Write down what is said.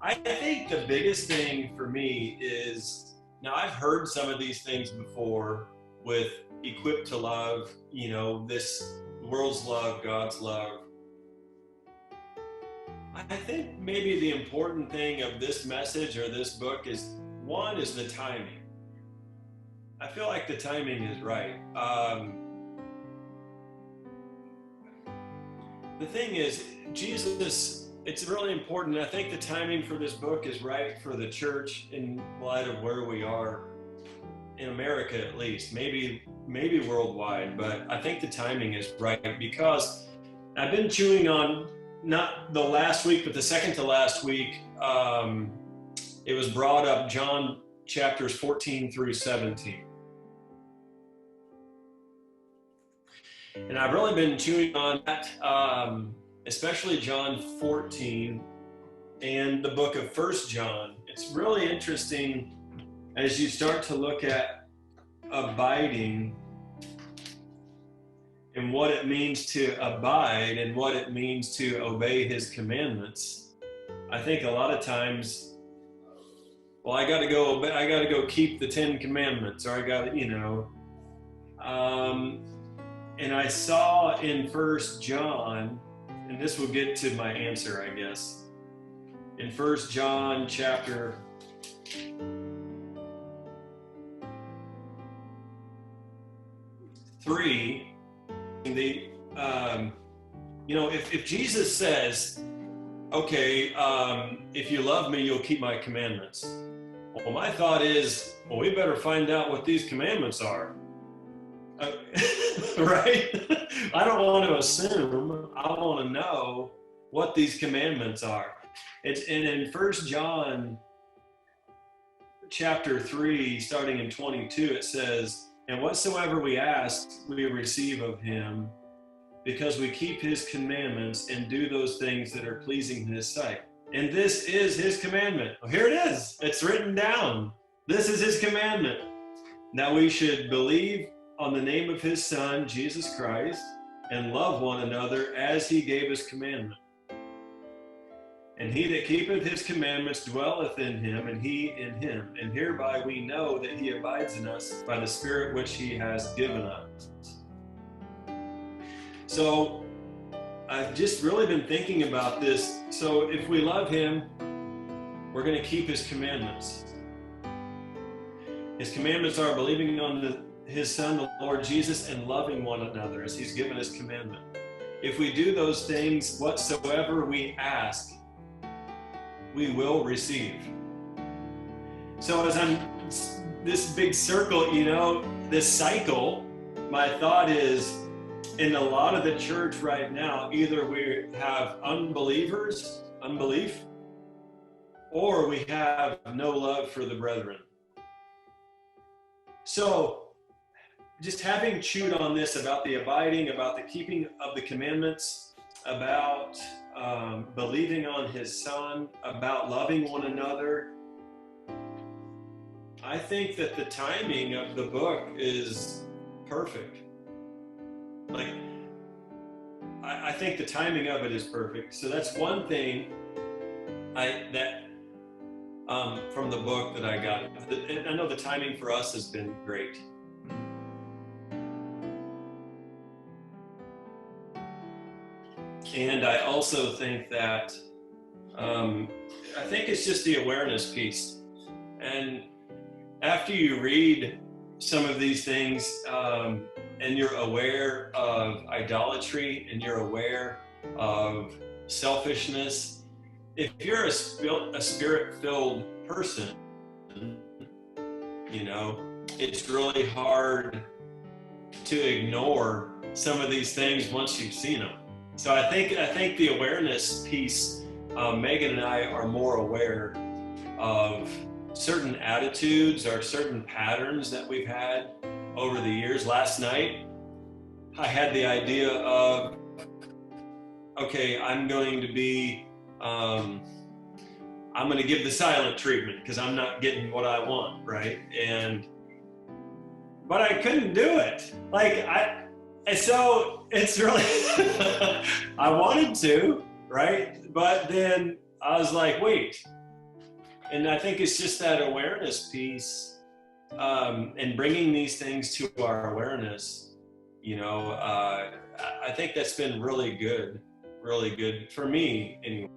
I think the biggest thing for me is, now I've heard some of these things before with equipped to love, this world's love, God's love. I think maybe the important thing of this message or this book is, one is the timing. I feel like the timing is right. The thing is, Jesus, it's really important. I think the timing for this book is right for the church in light of where we are in America, at least, maybe worldwide. But I think the timing is right because I've been chewing on, not the last week, but the second to last week, it was brought up, John chapters 14 through 17. And I've really been chewing on that, especially John 14 and the book of 1 John. It's really interesting as you start to look at abiding and what it means to abide and what it means to obey his commandments. I think a lot of times, well, I got to go keep the 10 commandments, or I got to, and I saw in 1 John, and this will get to my answer, I guess. In 1 John chapter 3, if Jesus says, okay, if you love me, you'll keep my commandments. Well, my thought is, well, we better find out what these commandments are. Right? I don't want to assume. I want to know what these commandments are. And in 1 John chapter 3, starting in 22, it says, and whatsoever we ask, we receive of him, because we keep his commandments and do those things that are pleasing in his sight. And this is his commandment. Well, here it is. It's written down. This is his commandment. Now we should believe on the name of his Son, Jesus Christ, and love one another as he gave us commandment. And he that keepeth his commandments dwelleth in him, and he in him. And hereby we know that he abides in us by the Spirit which he has given us. So I've just really been thinking about this. So if we love him, we're going to keep his commandments. His commandments are believing on his Son, the Lord Jesus, and loving one another as he's given his commandment. If we do those things, whatsoever we ask, we will receive. So as I'm this big circle, this cycle, my thought is, in a lot of the church right now, either we have unbelief, or we have no love for the brethren. So just having chewed on this about the abiding, about the keeping of the commandments, about believing on his Son, about loving one another, I think that the timing of the book is perfect. I think the timing of it is perfect. So that's one thing from the book that I got. I know the timing for us has been great. And I also think that, I think it's just the awareness piece. And after you read some of these things, and you're aware of idolatry, and you're aware of selfishness, if you're a spirit-filled person, it's really hard to ignore some of these things once you've seen them. So I think the awareness piece, Megan and I are more aware of certain attitudes or certain patterns that we've had over the years. Last night, I had the idea of, okay, I'm going to give the silent treatment because I'm not getting what I want, right? But I couldn't do it. So it's really, I wanted to, right? But then I was like, wait, And I think it's just that awareness piece, and bringing these things to our awareness. You know, I think that's been really good for me anyway.